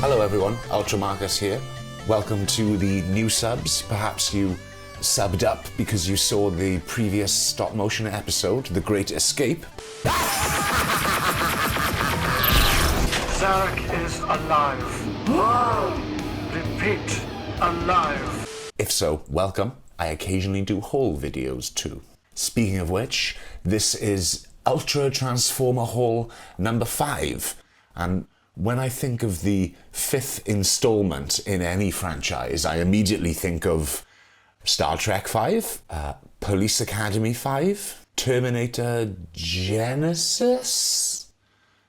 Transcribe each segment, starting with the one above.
Hello everyone, Ultra Marcus here. Welcome to the new subs. Perhaps you subbed up because you saw the previous stop motion episode, The Great Escape. Zarek is alive. Repeat, alive. If so, welcome. I occasionally do haul videos too. Speaking of which, this is Ultra Transformer Haul number 5. And when I think of the 5th installment in any franchise, I immediately think of Star Trek 5, Police Academy 5, Terminator Genesis.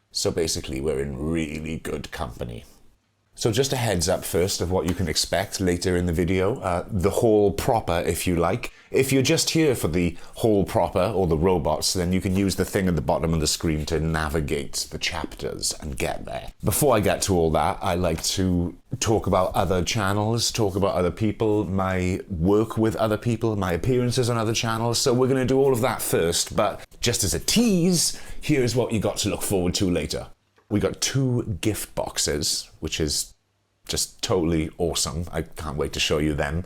So basically we're in really good company. So just a heads up first of what you can expect later in the video, the haul proper if you like. If you're just here for the haul proper or the robots, then you can use the thing at the bottom of the screen to navigate the chapters and get there. Before I get to all that, I like to talk about other channels, talk about other people, my work with other people, my appearances on other channels. So we're going to do all of that first, but just as a tease, here's what you got to look forward to later. We got 2 gift boxes, which is just totally awesome. I can't wait to show you them.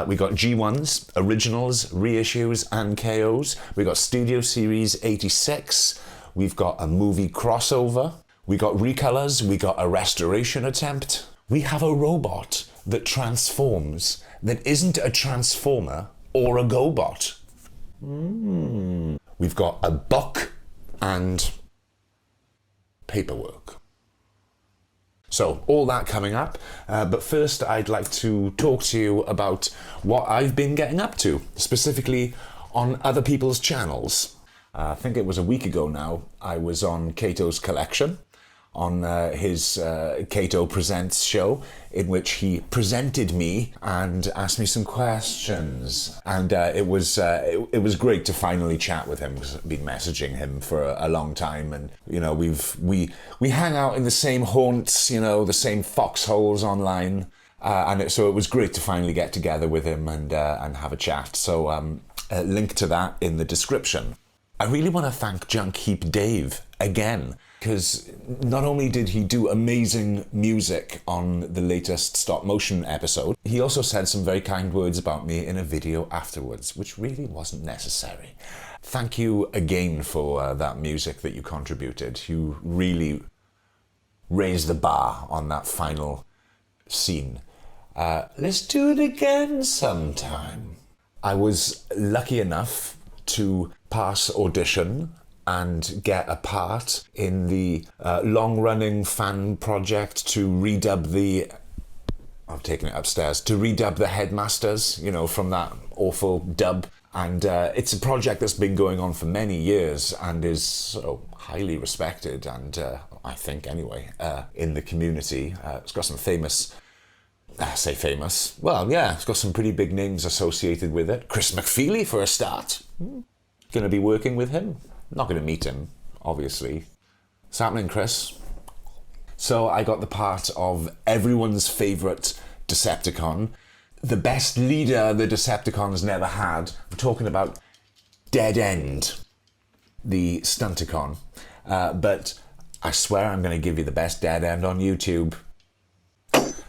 We got G1s, originals, reissues, and KOs. We got Studio Series 86. We've got a movie crossover. We got recolors. We got a restoration attempt. We have a robot that transforms that isn't a transformer or a Gobot. We've got a book and paperwork. So all that coming up, but first I'd like to talk to you about what I've been getting up to, specifically on other people's channels. I think it was a week ago now, I was on Kato's collection, on his Kato Presents show, in which he presented me and asked me some questions. And it was great to finally chat with him, because I've been messaging him for a long time, and you know we hang out in the same haunts, you know, the same foxholes online, so it was great to finally get together with him and have a chat. So a link to that in the description. I really want to thank Junkheap Dave again, because not only did he do amazing music on the latest stop motion episode, he also said some very kind words about me in a video afterwards, which really wasn't necessary. Thank you again for that music that you contributed. You really raised the bar on that final scene. Let's do it again sometime. I was lucky enough to pass audition and get a part in the long-running fan project to redub the... I've taken it upstairs. To redub the Headmasters, you know, from that awful dub. And it's a project that's been going on for many years and is so highly respected, and I think anyway, in the community. It's got some famous... I say famous. Well, yeah, it's got some pretty big names associated with it. Chris McFeely, for a start. Going to be working with him. Not going to meet him, obviously. What's happening, Chris? So I got the part of everyone's favourite Decepticon. The best leader the Decepticons never had. I'm talking about Dead End, the Stunticon. But I swear I'm going to give you the best Dead End on YouTube.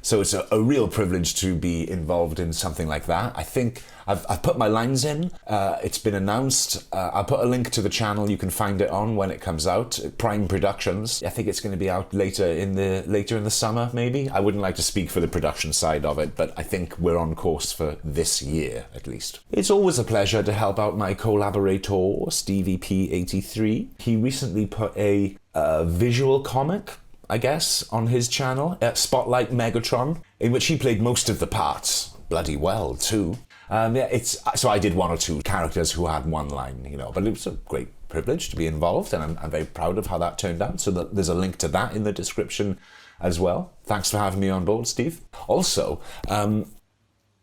So it's a real privilege to be involved in something like that. I think I've put my lines in. It's been announced. I'll put a link to the channel. You can find it on when it comes out. Prime Productions. I think it's going to be out later in the summer, maybe. I wouldn't like to speak for the production side of it, but I think we're on course for this year, at least. It's always a pleasure to help out my collaborator, Stevie P83. He recently put a visual comic, I guess, on his channel, Spotlight Megatron, in which he played most of the parts. Bloody well, too. So I did 1 or 2 characters who had one line, you know, but it was a great privilege to be involved, and I'm very proud of how that turned out. So there's a link to that in the description as well. Thanks for having me on board, Steve. Also, the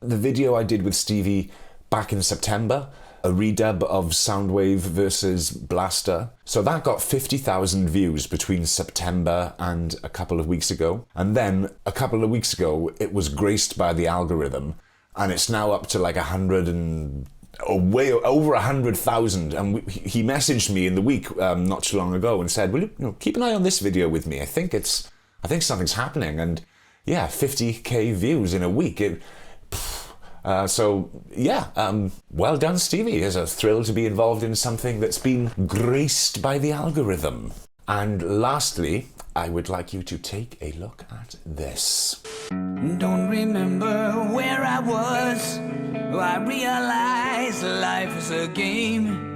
video I did with Stevie back in September, a redub of Soundwave versus Blaster. So that got 50,000 views between September and a couple of weeks ago. And then a couple of weeks ago, it was graced by the algorithm, and it's now up to like 100 and way over 100,000. And he messaged me in the week not too long ago and said, "Will you, keep an eye on this video with me? I think something's happening." And yeah, 50k views in a week. So yeah, well done, Stevie. It's a thrill to be involved in something that's been graced by the algorithm. And lastly, I would like you to take a look at this. Don't remember where I was. I realized life is a game.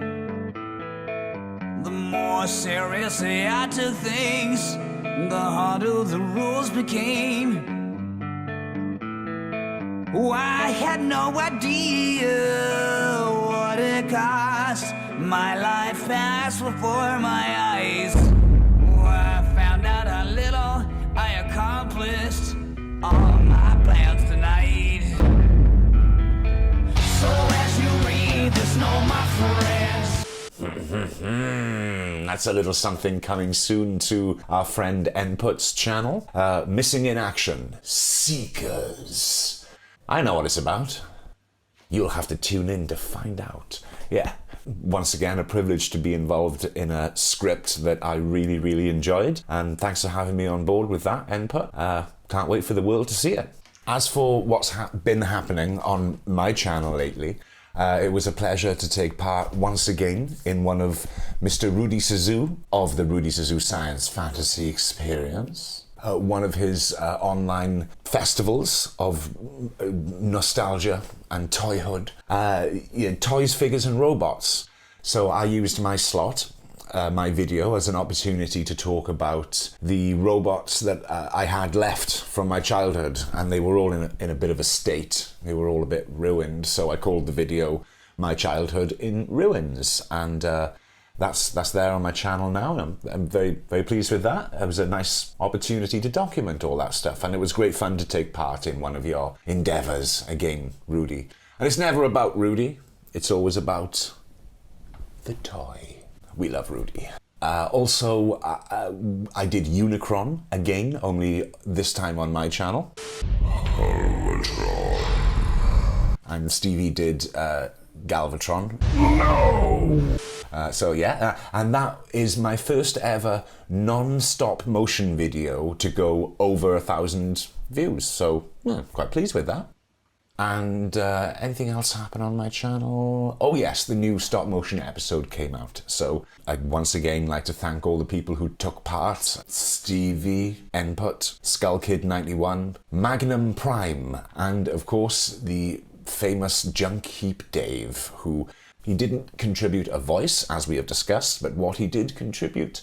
The more seriously I took things, the harder the rules became. Oh, I had no idea what it cost. My life passed before my eyes. Oh, I found out how little I accomplished. All my plans tonight. So as you read this, know my friends. That's a little something coming soon to our friend Nput's channel. Missing in Action, Seekers. I know what it's about. You'll have to tune in to find out. Yeah, once again, a privilege to be involved in a script that I really, really enjoyed. And thanks for having me on board with that, Nput. Can't wait for the world to see it. As for what's been happening on my channel lately, it was a pleasure to take part once again in one of Mr. Rudy Suzu of the Rudy Suzu Science Fantasy Experience. One of his online festivals of nostalgia and toyhood. Toys, figures and robots. So I used my slot, my video, as an opportunity to talk about the robots that I had left from my childhood, and they were all in a bit of a state. They were all a bit ruined, so I called the video My Childhood in Ruins, and that's there on my channel now, and I'm very, very pleased with that. It was a nice opportunity to document all that stuff, and it was great fun to take part in one of your endeavours again, Rudy. And it's never about Rudy, it's always about the toy. We love Rudy. Also, I did Unicron again, only this time on my channel. And Stevie did Galvatron. No! So yeah, and that is my first ever non-stop motion video to go over 1,000 views. So yeah, quite pleased with that. And anything else happen on my channel? Oh yes, the new stop motion episode came out. So I'd once again like to thank all the people who took part. Stevie, Nput, SkullKid91, Magnum Prime, and of course the famous Junkheap Dave, who he didn't contribute a voice, as we have discussed, but what he did contribute,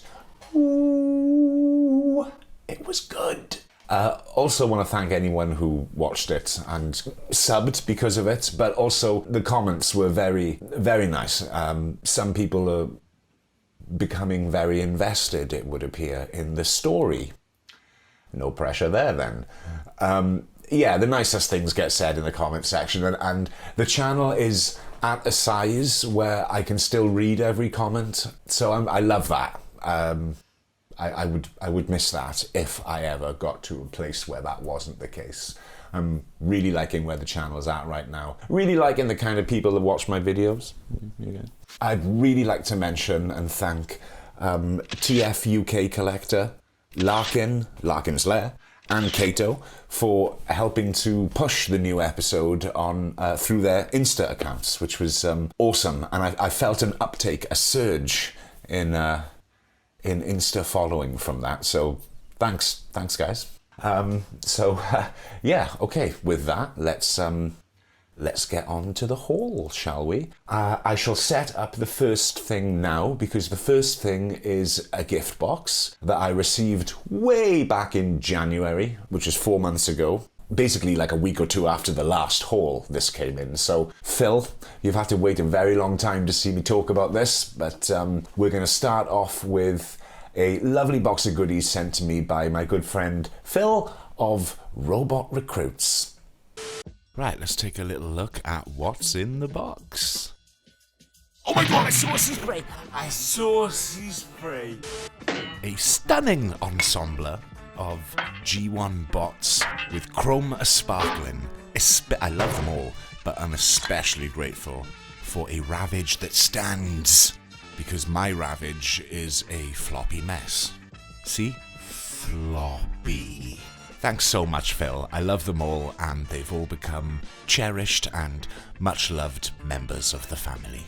ooh, it was good. Also want to thank anyone who watched it and subbed because of it, but also the comments were very, very nice. Some people are becoming very invested, it would appear, in the story. No pressure there then. Yeah, the nicest things get said in the comment section, and the channel is at a size where I can still read every comment, so I love that. I would miss that if I ever got to a place where that wasn't the case. I'm really liking where the channel's at right now. Really liking the kind of people that watch my videos. I'd really like to mention and thank TF UK Collector, Larkin's Lair, and Kato for helping to push the new episode on through their Insta accounts, which was awesome. And I felt an uptake, a surge in Insta following from that. So thanks guys. Yeah, okay. With that, let's get on to the haul, shall we? I shall set up the first thing now, because the first thing is a gift box that I received way back in January, which is 4 months ago. Basically like a week or two after the last haul this came in. So Phil, you've had to wait a very long time to see me talk about this, but we're going to start off with a lovely box of goodies sent to me by my good friend Phil of Robot Recruits. Right, let's take a little look at what's in the box. Oh my god, I saw sea spray! I saw sea spray! A stunning ensemble of G1 bots with Chrome Sparkling. I love them all, but I'm especially grateful for a Ravage that stands, because my Ravage is a floppy mess. See? Floppy. Thanks so much, Phil. I love them all, and they've all become cherished and much-loved members of the family.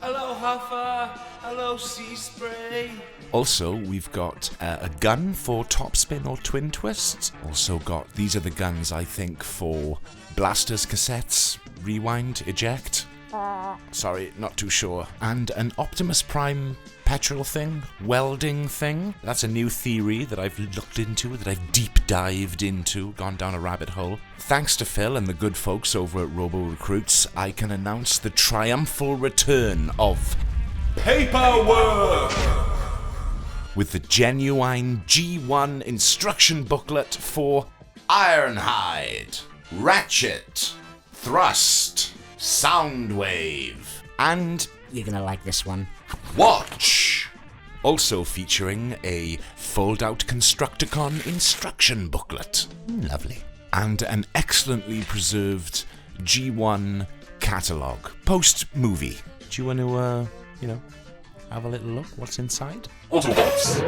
Hello, Huffer. Hello, Sea Spray. Also, we've got a gun for topspin or twin twists. Also got, these are the guns, I think, for blasters, cassettes, rewind, eject. Sorry, not too sure. And an Optimus Prime petrol thing, welding thing. That's a new theory that I've looked into, that I've deep dived into, gone down a rabbit hole. Thanks to Phil and the good folks over at Robo Recruits, I can announce the triumphal return of Paperwork! With the genuine G1 instruction booklet for Ironhide, Ratchet, Thrust, Soundwave, and You're gonna like this one. Watch! Also featuring a fold-out Constructicon instruction booklet. Lovely. And an excellently preserved G1 catalogue. Post-movie. Do you want to, have a little look what's inside? Autobots.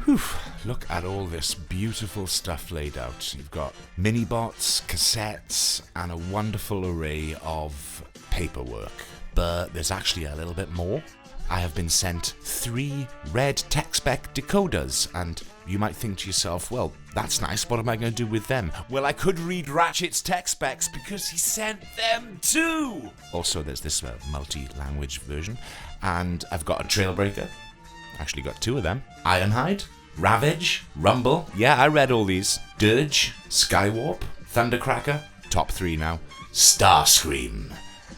Whew, look at all this beautiful stuff laid out. You've got mini-bots, cassettes, and a wonderful array of paperwork. But there's actually a little bit more. I have been sent 3 red tech spec decoders, and you might think to yourself, well, that's nice, what am I going to do with them? Well, I could read Ratchet's tech specs because he sent them too! Also, there's this multi-language version, and I've got a Trailbreaker. Actually got 2 of them. Ironhide, Ravage, Rumble. Yeah, I read all these. Dirge, Skywarp, Thundercracker. Top 3 now. Starscream,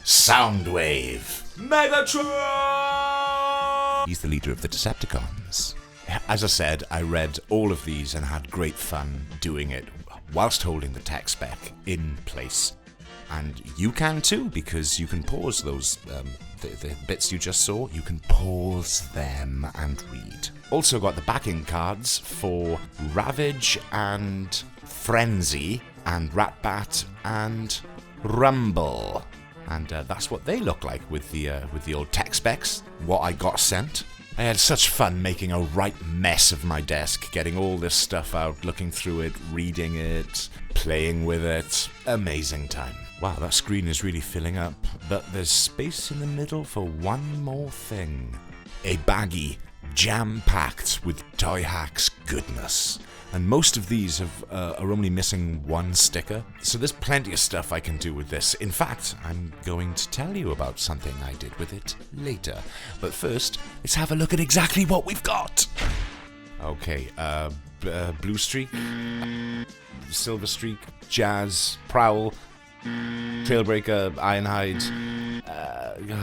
Soundwave, Megatron! He's the leader of the Decepticons. As I said, I read all of these and had great fun doing it whilst holding the tech spec in place. And you can too, because you can pause those, the bits you just saw, you can pause them and read. Also got the backing cards for Ravage and Frenzy and Ratbat and Rumble. And that's what they look like with the old tech specs, what I got sent. I had such fun making a right mess of my desk, getting all this stuff out, looking through it, reading it, playing with it. Amazing time. Wow, that screen is really filling up, but there's space in the middle for one more thing. A baggie jam-packed with Toyhax goodness. And most of these are only missing 1 sticker, so there's plenty of stuff I can do with this. In fact, I'm going to tell you about something I did with it later. But first, let's have a look at exactly what we've got. Okay, Blue Streak, Silver Streak, Jazz, Prowl, Trailbreaker, Ironhide.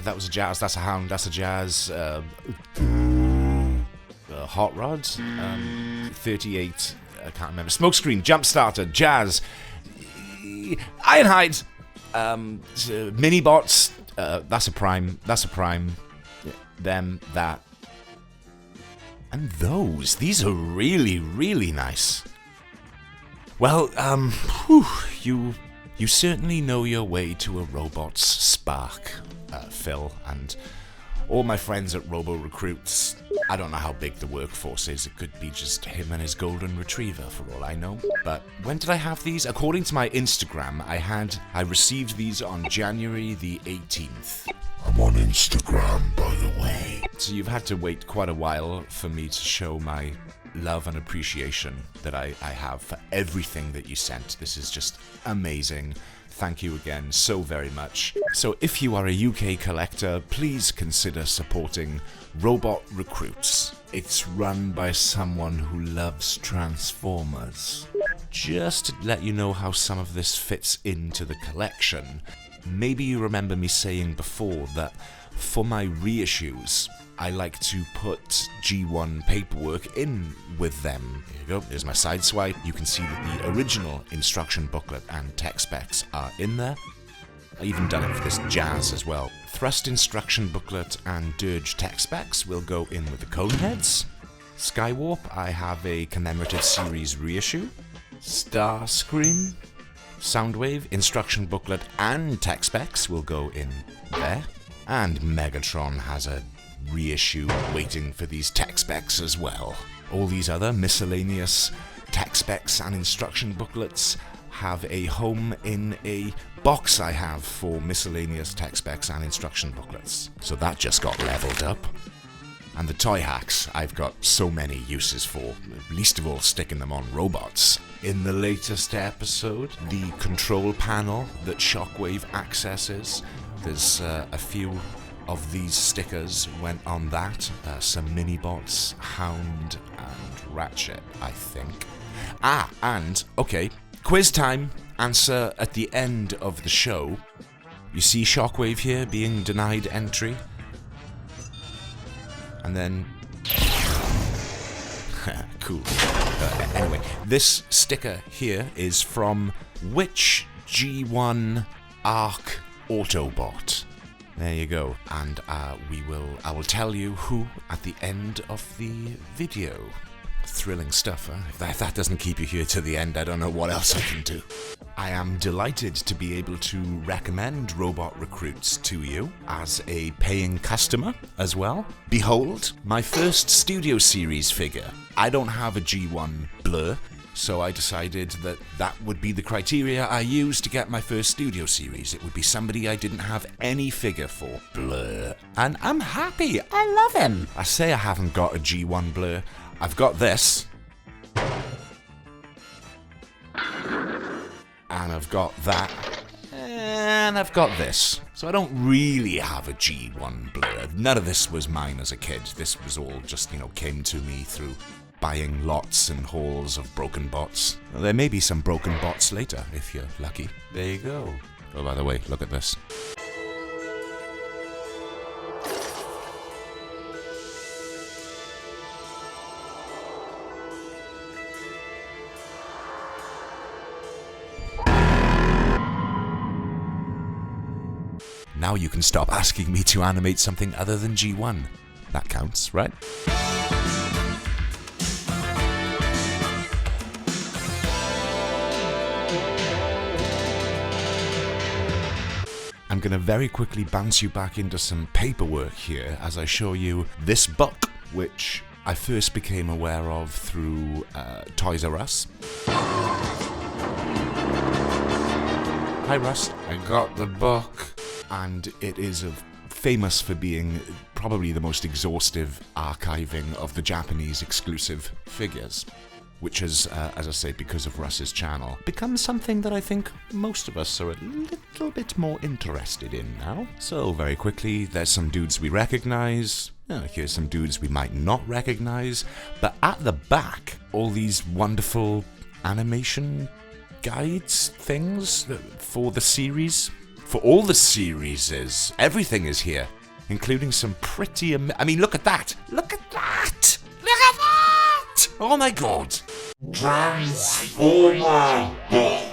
That was a Jazz, that's a Hound, that's a Jazz. Hot Rod, 38, I can't remember. Smokescreen, Jumpstarter, Jazz, Ironhide, Mini-bots, that's a Prime, them, that, and those. These are really, really nice. Well, you certainly know your way to a robot's spark, Phil, and all my friends at Robo Recruits. I don't know how big the workforce is. It could be just him and his golden retriever for all I know. But when did I have these? According to my Instagram, I received these on January the 18th. I'm on Instagram, by the way. So you've had to wait quite a while for me to show my love and appreciation that I have for everything that you sent. This is just amazing. Thank you again so very much. So if you are a UK collector, please consider supporting Robot Recruits. It's run by someone who loves Transformers. Just to let you know how some of this fits into the collection, maybe you remember me saying before that for my reissues, I like to put G1 paperwork in with them. Here you go, there's my side swipe. You can see that the original instruction booklet and tech specs are in there. I even done it for this Jazz as well. Thrust instruction booklet and Dirge tech specs will go in with the Coneheads. Skywarp, I have a commemorative series reissue. Starscream, Soundwave, instruction booklet, and tech specs will go in there. And Megatron has a reissue waiting for these tech specs as well. All these other miscellaneous tech specs and instruction booklets have a home in a box I have for miscellaneous tech specs and instruction booklets. So that just got leveled up. And the Toyhax I've got so many uses for, least of all sticking them on robots. In the latest episode, the control panel that Shockwave accesses, there's a few of these stickers went on that. Some mini-bots, Hound and Ratchet, I think. Okay, quiz time. Answer at the end of the show. You see Shockwave here being denied entry? And then... cool. Anyway, this sticker here is from which G1 Arc Autobot? There you go. And I will tell you who at the end of the video. Thrilling stuff, huh? If that doesn't keep you here to the end, I don't know what else I can do. I am delighted to be able to recommend Robot Recruits to you as a paying customer as well. Behold, my first Studio Series figure. I don't have a G1 Blur, so I decided that would be the criteria I used to get my first Studio Series. It would be somebody I didn't have any figure for. Blur. And I'm happy. I love him. I say I haven't got a G1 Blur. I've got this. And I've got that. And I've got this. So I don't really have a G1 Blur. None of this was mine as a kid. This was all just, came to me through buying lots and hauls of broken bots. Well, there may be some broken bots later, if you're lucky. There you go. Oh, by the way, look at this. Now you can stop asking me to animate something other than G1. That counts, right? I'm going to very quickly bounce you back into some paperwork here as I show you this book, which I first became aware of through Toys R Us. Hi Russ, I got the book. And it is famous for being probably the most exhaustive archiving of the Japanese exclusive figures, which has, as I say, because of Russ's channel, become something that I think most of us are a little bit more interested in now. So very quickly, there's some dudes we recognize, here's some dudes we might not recognize, but at the back, all these wonderful animation guides, things for the series. For all the series, everything is here, including some pretty I mean, look at that! Look at that! Look at that! Oh my god! Transformer book!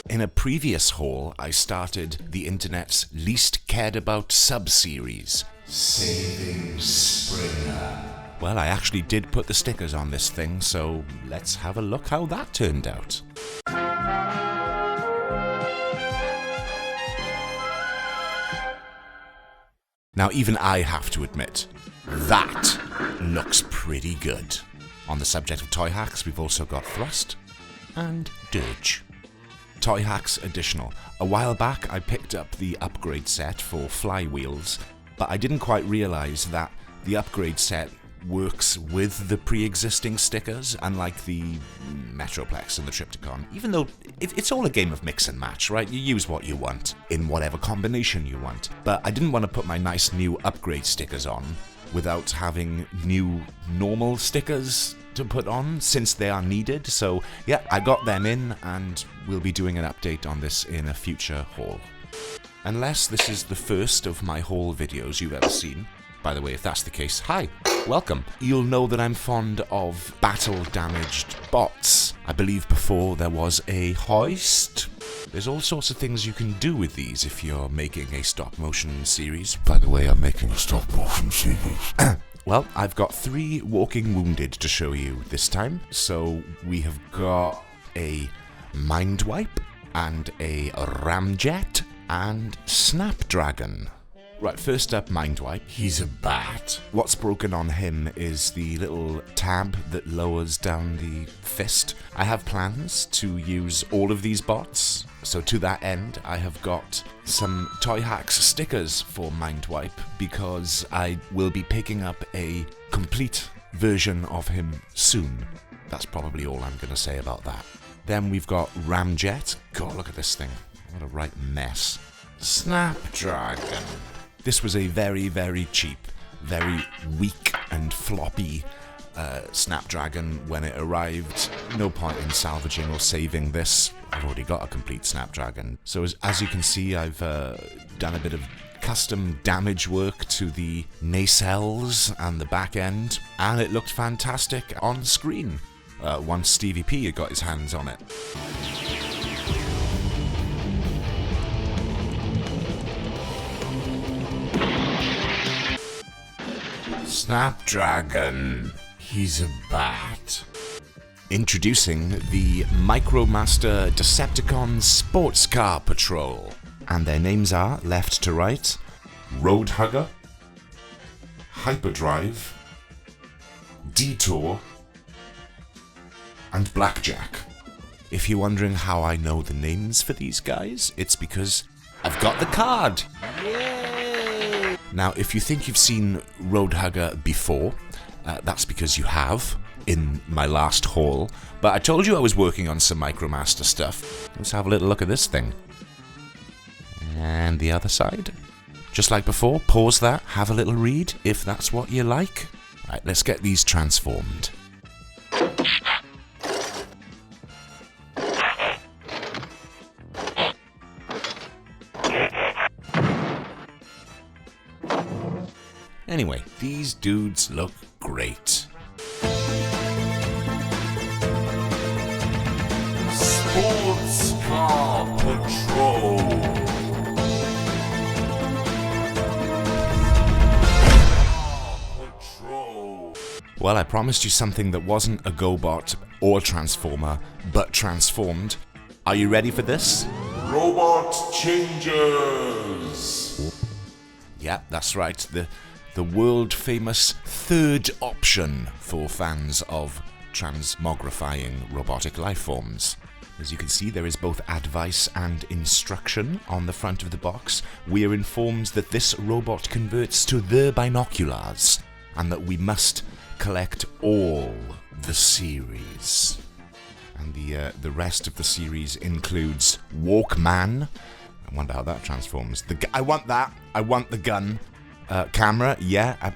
In a previous haul, I started the internet's least cared about sub-series, Saving Springer. Well, I actually did put the stickers on this thing, so let's have a look how that turned out. Now, even I have to admit, that looks pretty good. On the subject of Toyhax, we've also got Thrust and Dirge. Toyhax Additional. A while back, I picked up the upgrade set for flywheels, but I didn't quite realize that the upgrade set works with the pre-existing stickers, unlike the Metroplex and the Triptychon, even though it's all a game of mix and match, right? You use what you want, in whatever combination you want. But I didn't want to put my nice new upgrade stickers on without having new normal stickers to put on, since they are needed. So yeah, I got them in, and we'll be doing an update on this in a future haul. Unless this is the first of my haul videos you've ever seen. By the way, if that's the case, hi, welcome. You'll know that I'm fond of battle-damaged bots. I believe before there was a hoist. There's all sorts of things you can do with these if you're making a stop-motion series. By the way, I'm making a stop-motion series. Well, I've got 3 Walking Wounded to show you this time. So we have got a Mind Wipe, and a Ramjet, and Snapdragon. Right, first up, Mindwipe. He's a bat. What's broken on him is the little tab that lowers down the fist. I have plans to use all of these bots, so to that end, I have got some Toyhax stickers for Mindwipe, because I will be picking up a complete version of him soon. That's probably all I'm going to say about that. Then we've got Ramjet. God, look at this thing. What a right mess. Snapdragon. This was a very, very cheap, very weak and floppy Snapdragon when it arrived. No point in salvaging or saving this. I've already got a complete Snapdragon. So as you can see, I've done a bit of custom damage work to the nacelles and the back end, and it looked fantastic on screen once Stevie P had got his hands on it. Snapdragon. He's a bat. Introducing the Micromaster Decepticon Sports Car Patrol. And their names are, left to right, Roadhugger, Hyperdrive, Detour, and Blackjack. If you're wondering how I know the names for these guys, it's because I've got the card. Yay! Now, if you think you've seen Roadhugger before, that's because you have, in my last haul. But I told you I was working on some Micromaster stuff. Let's have a little look at this thing. And the other side. Just like before, pause that, have a little read, if that's what you like. Right, let's get these transformed. Anyway, these dudes look great. Sports Car Patrol. Well, I promised you something that wasn't a Gobot or Transformer, but transformed. Are you ready for this? Robot Changers! Yeah, that's right. The world-famous third option for fans of transmogrifying robotic lifeforms. As you can see, there is both advice and instruction on the front of the box. We are informed that this robot converts to the binoculars, and that we must collect all the series. And the rest of the series includes Walkman. I wonder how that transforms. I want that. I want the gun. Camera, yeah.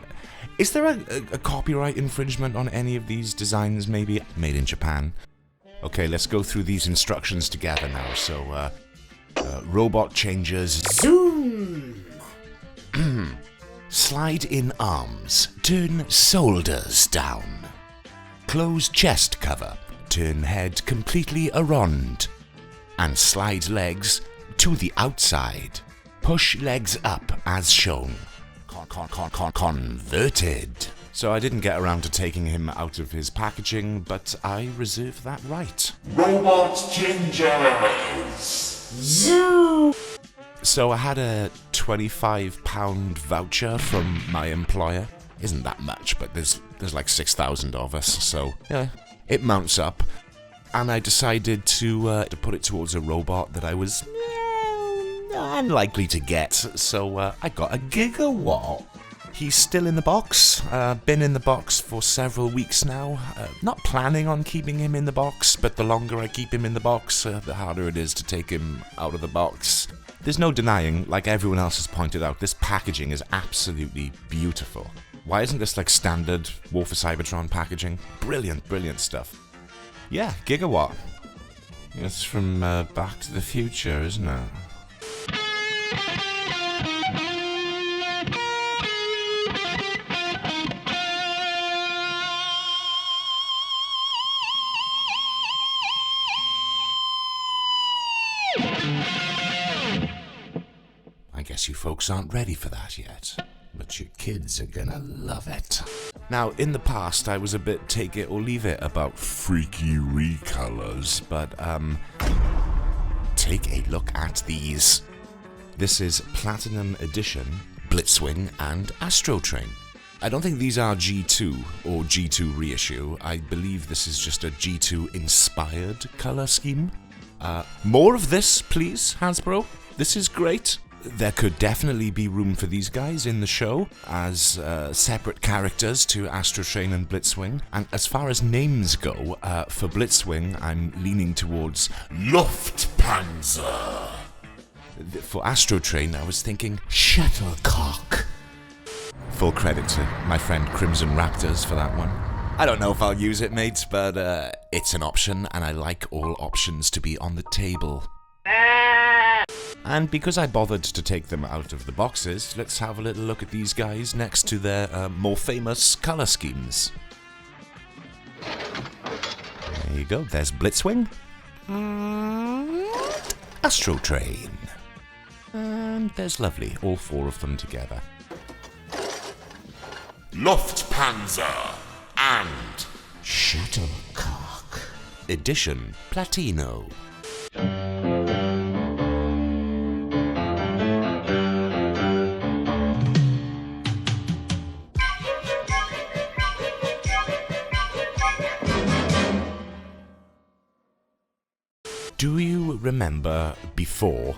Is there a copyright infringement on any of these designs, maybe? Made in Japan. Okay, let's go through these instructions together now. So, robot changes. Zoom! Slide in arms. Turn shoulders down. Close chest cover. Turn head completely around. And slide legs to the outside. Push legs up as shown. Converted. So I didn't get around to taking him out of his packaging, but I reserve that right. Robot Gingers! Zoo! So I had a £25 voucher from my employer. Isn't that much, but there's like 6,000 of us, so yeah, it mounts up. And I decided to put it towards a robot that I was unlikely to get, so I got a Gigawatt. He's still in the box, been in the box for several weeks now. Not planning on keeping him in the box, but the longer I keep him in the box, the harder it is to take him out of the box. There's no denying, like everyone else has pointed out, this packaging is absolutely beautiful. Why isn't this like standard War for Cybertron packaging? Brilliant, brilliant stuff. Yeah, Gigawatt. It's from Back to the Future, isn't it? I guess you folks aren't ready for that yet, but your kids are gonna love it. Now, in the past, I was a bit take it or leave it about freaky recolors, but take a look at these. This is Platinum Edition, Blitzwing, and Astro Train. I don't think these are G2 or G2 reissue. I believe this is just a G2 inspired colour scheme. More of this, please, Hasbro. This is great. There could definitely be room for these guys in the show as separate characters to Astro Train and Blitzwing. And as far as names go, for Blitzwing, I'm leaning towards Luftpanzer. For Astro Train, I was thinking Shuttlecock. Full credit to my friend Crimson Raptors for that one. I don't know if I'll use it, mates, but it's an option, and I like all options to be on the table. And because I bothered to take them out of the boxes, let's have a little look at these guys next to their more famous colour schemes. There you go, there's Blitzwing. And Astro Train. And there's Lovely, all four of them together. Luftpanzer and Shuttlecock Edition Platino. Do you remember before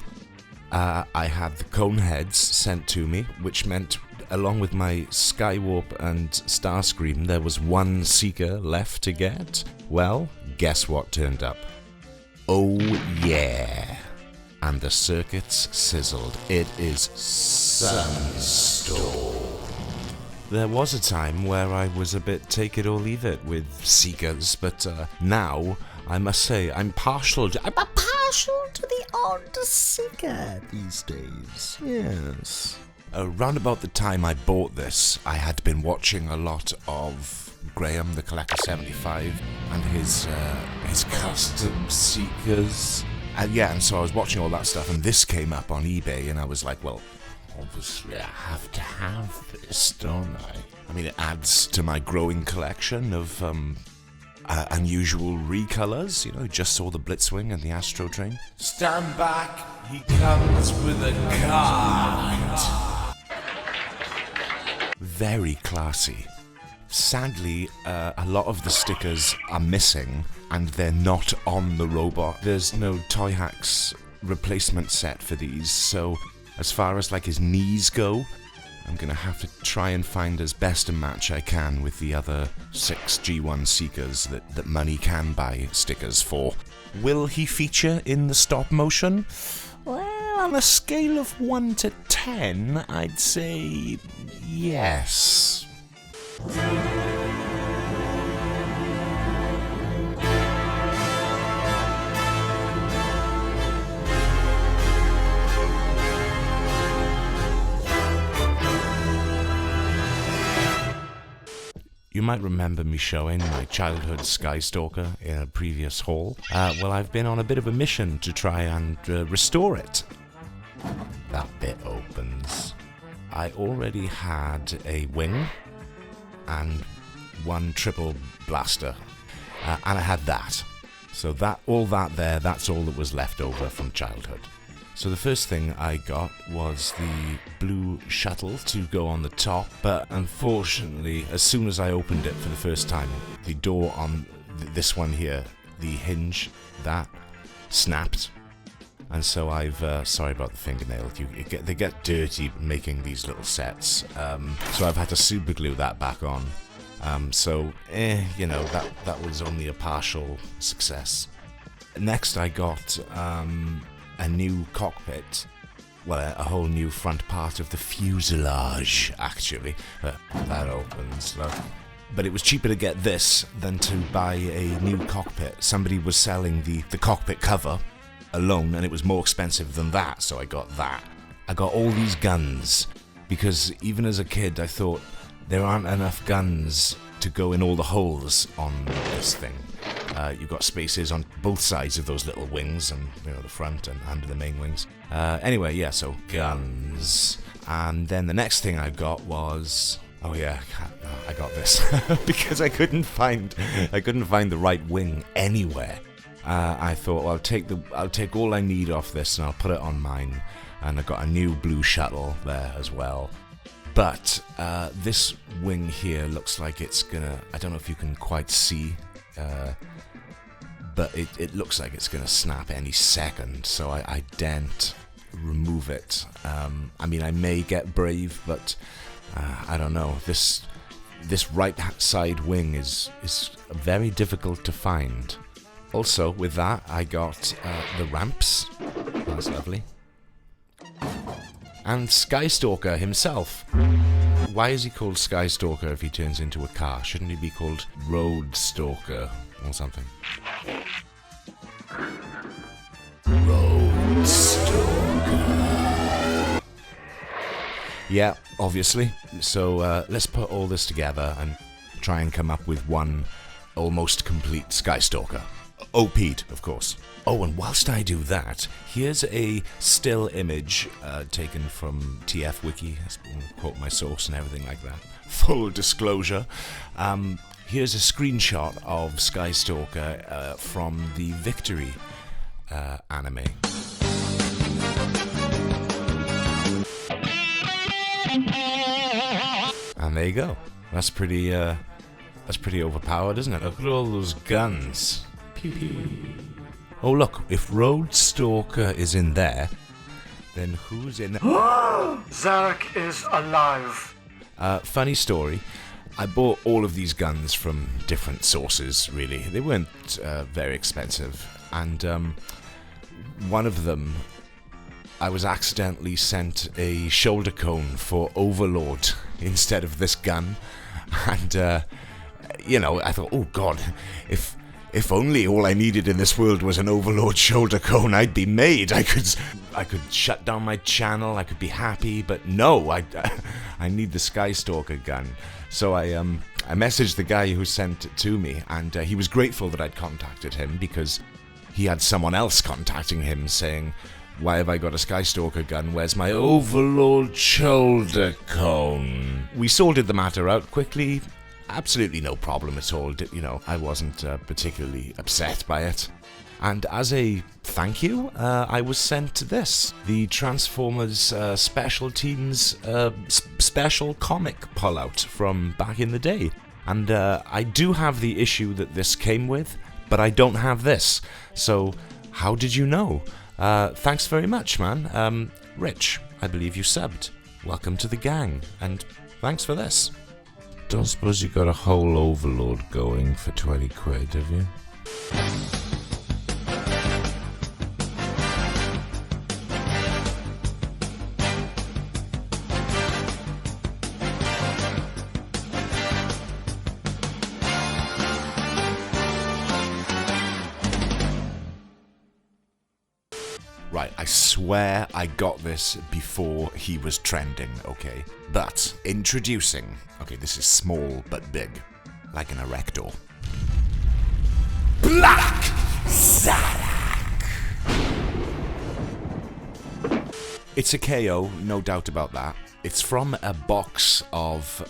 I had the cone heads sent to me, which meant along with my Skywarp and Starscream there was one Seeker left to get? Well, guess what turned up? Oh yeah! And the circuits sizzled. It is Sunstorm. There was a time where I was a bit take it or leave it with Seekers, but now I must say I'm partial to the odd Seeker these days. Yes. Around about the time I bought this, I had been watching a lot of Graham the Collector 75 and his custom Seekers. And so I was watching all that stuff, and this came up on eBay, and I was like, well, obviously I have to have this, don't I? I mean, it adds to my growing collection of unusual recolors. You know, just saw the Blitzwing and the Astro Train. Stand back, he comes with a card. Very classy. Sadly, a lot of the stickers are missing, and they're not on the robot. There's no Toyhax replacement set for these, so as far as like his knees go, I'm gonna have to try and find as best a match I can with the other 6 G1 Seekers that money can buy stickers for. Will he feature in the stop motion? Well, on a scale of 1 to 10, I'd say yes. You might remember me showing my childhood Skystalker in a previous haul. Well, I've been on a bit of a mission to try and restore it. That bit opens. I already had a wing and 1 triple blaster, and I had that. So that's all that was left over from childhood. So the first thing I got was the blue shuttle to go on the top, but unfortunately, as soon as I opened it for the first time, the door on this one here, the hinge, that snapped. And so sorry about the fingernail, they get dirty making these little sets. So I've had to super glue that back on. You know, that was only a partial success. Next I got a new cockpit, well, a whole new front part of the fuselage, actually. That opens, look. But it was cheaper to get this than to buy a new cockpit. Somebody was selling the cockpit cover alone, and it was more expensive than that, so I got that. I got all these guns, because even as a kid, I thought there aren't enough guns to go in all the holes on this thing. You've got spaces on both sides of those little wings, and you know, the front and under the main wings. Anyway, yeah, so guns. And then the next thing I got was, oh yeah, I got this because I couldn't find the right wing anywhere. I thought, well, I'll take all I need off this and I'll put it on mine. And I got a new blue shuttle there as well. But this wing here looks like it's gonna, I don't know if you can quite see, but it looks like it's gonna snap any second, so I daren't remove it. I mean, I may get brave, but I don't know. This right side wing is very difficult to find. Also, with that, I got the ramps. That's lovely. And Skystalker himself. Why is he called Skystalker if he turns into a car? Shouldn't he be called Road Stalker or something? Road Stalker. Yeah, obviously. So let's put all this together and try and come up with one almost complete Skystalker. OP'd, of course. Oh, and whilst I do that, here's a still image taken from TF Wiki. I'll quote my source and everything like that. Full disclosure. Here's a screenshot of Skystalker from the Victory anime. And there you go. That's pretty overpowered, isn't it? Look at all those guns. Pew pew. Oh look, if Road Stalker is in there, then who's in there? Zarek is alive. Funny story. I bought all of these guns from different sources, really. They weren't very expensive. And one of them, I was accidentally sent a shoulder cone for Overlord instead of this gun. And, you know, I thought, oh god, if only all I needed in this world was an Overlord shoulder cone, I'd be made. I could shut down my channel, I could be happy, but no, I need the Skystalker gun. So I messaged the guy who sent it to me, and he was grateful that I'd contacted him because he had someone else contacting him saying, why have I got a Skystalker gun? Where's my Overlord shoulder cone? We sorted the matter out quickly. Absolutely no problem at all. You know, I wasn't particularly upset by it. And as a thank you, I was sent this, the Transformers Special Teams special comic pullout from back in the day. And I do have the issue that this came with, but I don't have this. So, how did you know? Thanks very much, man. Rich, I believe you subbed. Welcome to the gang, and thanks for this. Don't suppose you got a whole Overlord going for 20 quid, have you? Right, I swear I got this before he was trending, okay? But, introducing... Okay, this is small but big. Like an erector. Black Zarak! It's a KO, no doubt about that. It's from a box of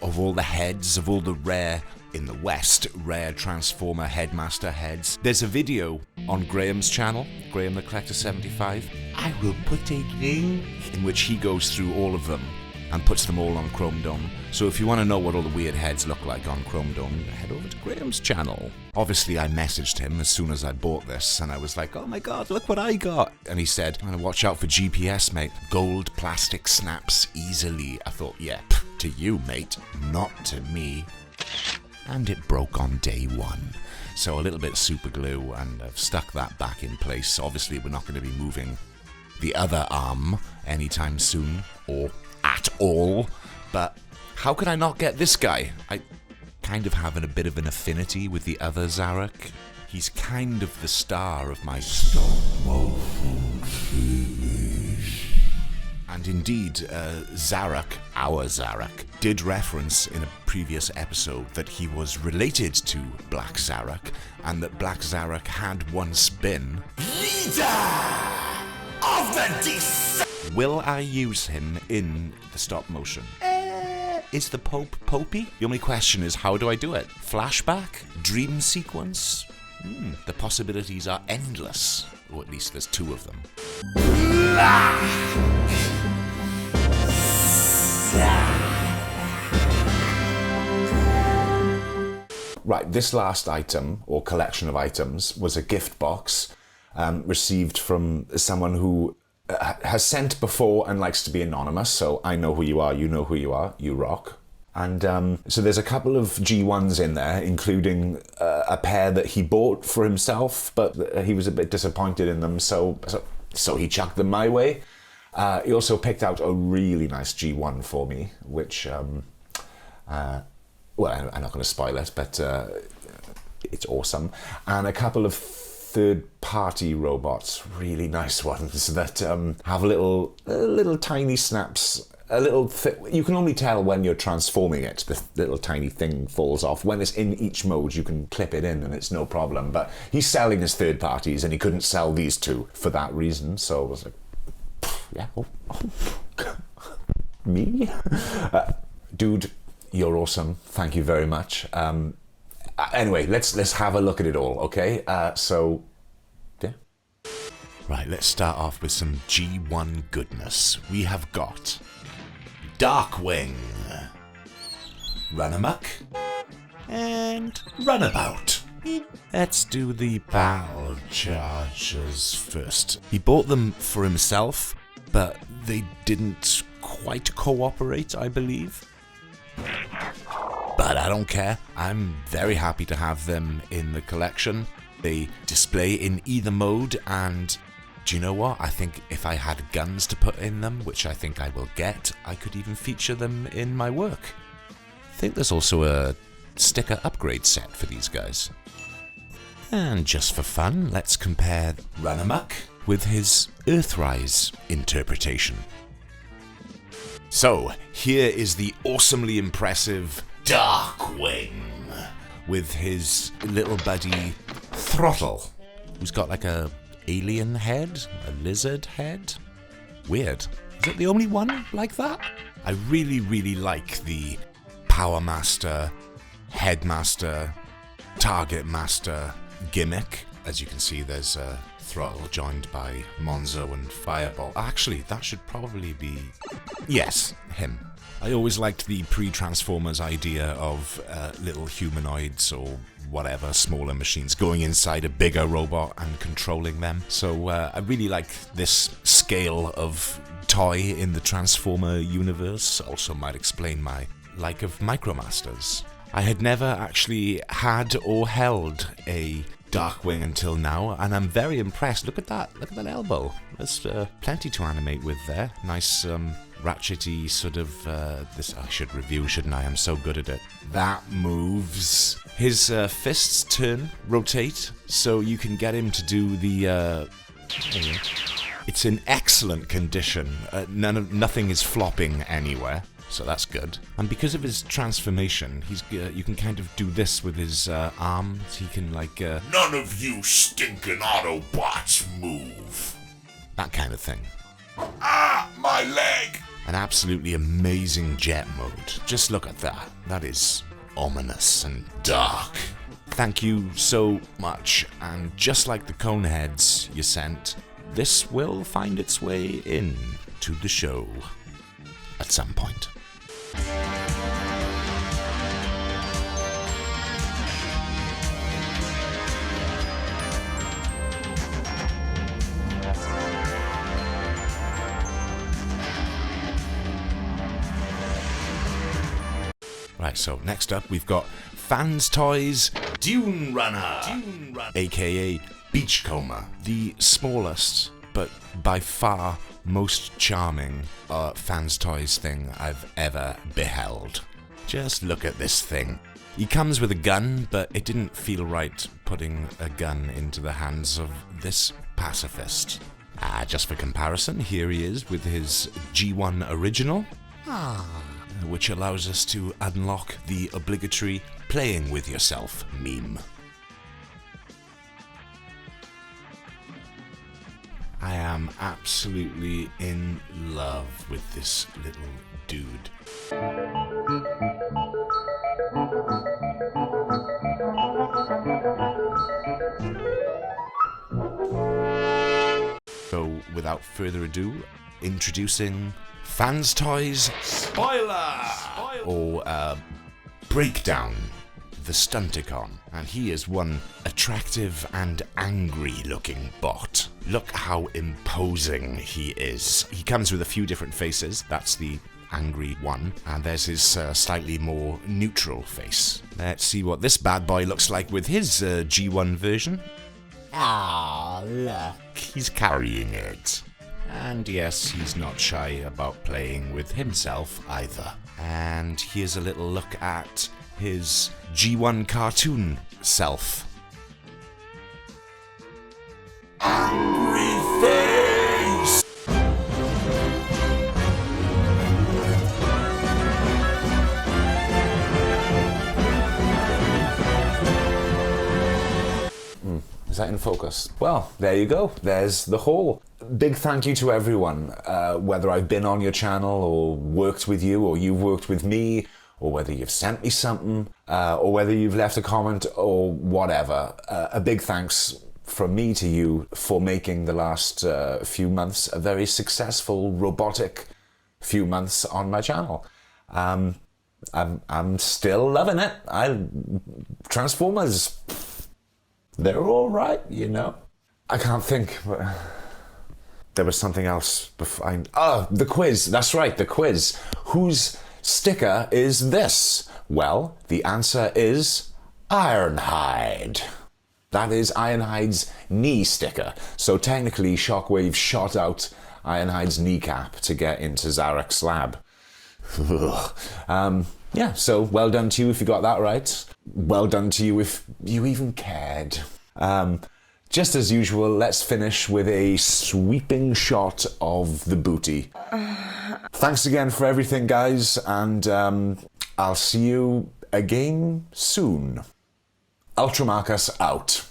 all the heads, of all the rare... in the West, rare Transformer Headmaster heads. There's a video on Graham's channel, Graham the Collector 75. I will put a link in which he goes through all of them and puts them all on Cromedome. So if you want to know what all the weird heads look like on Cromedome, head over to Graham's channel. Obviously, I messaged him as soon as I bought this, and I was like, oh my god, look what I got. And he said, watch out for GPS, mate. Gold plastic snaps easily. I thought, yeah, to you, mate, not to me. And it broke on day one. So a little bit of super glue, and I've stuck that back in place. Obviously, we're not going to be moving the other arm anytime soon, or at all. But how could I not get this guy? I kind of have a bit of an affinity with the other Zarek. He's kind of the star of my stop-motion series. And indeed, Zarek, our Zarek, did reference in a previous episode that he was related to Black Zarek, and that Black Zarek had once been leader of the DC. Will I use him in the stop motion? Is the Pope Popey? The only question is, how do I do it? Flashback? Dream sequence? The possibilities are endless, or at least there's 2 of them. Right, this last item, or collection of items, was a gift box received from someone who has sent before and likes to be anonymous, so I know who you are, you know who you are, you rock. And so there's a couple of G1s in there, including a pair that he bought for himself, but he was a bit disappointed in them, so he chucked them my way. He also picked out a really nice G1 for me, which, well, I'm not going to spoil it, but it's awesome. And a couple of third-party robots, really nice ones, that have little tiny snaps. You can only tell when you're transforming it. The little tiny thing falls off. When it's in each mode, you can clip it in and it's no problem. But he's selling his third parties and he couldn't sell these 2 for that reason. So I was like, yeah, me? Dude, you're awesome. Thank you very much. Anyway, let's have a look at it all, okay? So, yeah. Right, let's start off with some G1 goodness. We have got Darkwing, Runamuck, and Runabout. Let's do the Battle Chargers first. He bought them for himself, but they didn't quite cooperate, I believe. But I don't care. I'm very happy to have them in the collection. They display in either mode, and do you know what? I think if I had guns to put in them, which I think I will get, I could even feature them in my work. I think there's also a sticker upgrade set for these guys. And just for fun, let's compare Runamuck with his Earthrise interpretation. So, here is the awesomely impressive Darkwing with his little buddy Throttle, who's got like a alien head, a lizard head. Weird. Is it the only one like that? I really, really like the Power Master, Headmaster, Target Master gimmick. As you can see, there's a Throttle joined by Monzo and Fireball. Actually, that should probably be... yes, him. I always liked the pre-Transformers idea of little humanoids or whatever, smaller machines going inside a bigger robot and controlling them. So I really like this scale of toy in the Transformer universe. Also might explain my like of Micromasters. I had never actually had or held a Darkwing until now, and I'm very impressed. Look at that elbow. There's plenty to animate with there. Nice ratchety sort of, this I should review, shouldn't I? I'm so good at it. That moves. His fists turn, rotate, so you can get him to do the, it's in excellent condition. Nothing is flopping anywhere. So that's good. And because of his transformation, he's you can kind of do this with his arms. He can like... None of you stinking Autobots move. that kind of thing. Ah, my leg! An absolutely amazing jet mode. Just look at that. That is ominous and dark. Thank you so much. And just like the Coneheads you sent, this will find its way in to the show at some point. Right, so next up we've got Fans Toys Dune Runner, aka Beachcomber, the smallest but by far most charming Fans Toys thing I've ever beheld. Just look at this thing. He comes with a gun, but it didn't feel right putting a gun into the hands of this pacifist. Just for comparison, here he is with his G1 original. Which allows us to unlock the obligatory playing with yourself meme. I am absolutely in love with this little dude. without further ado, introducing Fans Toys Spoiler! Or Breakdown, the Stunticon. And he is one attractive and angry looking bot. Look how imposing he is. He comes with a few different faces. That's the angry one. And there's his slightly more neutral face. Let's see what this bad boy looks like with his G1 version. Ah, look, he's carrying it. And yes, he's not shy about playing with himself either. And here's a little look at his G1 cartoon self. Angry face! Is that in focus? Well, there you go. There's the haul. Big thank you to everyone, whether I've been on your channel or worked with you or you've worked with me, or whether you've sent me something, or whether you've left a comment or whatever. A big thanks from me to you for making the last few months a very successful robotic few months on my channel. I'm still loving it. Transformers, they're all right, you know. I can't think, but there was something else before. The quiz. That's right, the quiz. Whose sticker is this? Well, the answer is Ironhide. That is Ironhide's knee sticker. So technically, Shockwave shot out Ironhide's kneecap to get into Zarek's lab. Yeah, so well done to you if you got that right. Well done to you if you even cared. Just as usual, let's finish with a sweeping shot of the booty. Thanks again for everything, guys, and I'll see you again soon. Ultramarcus out.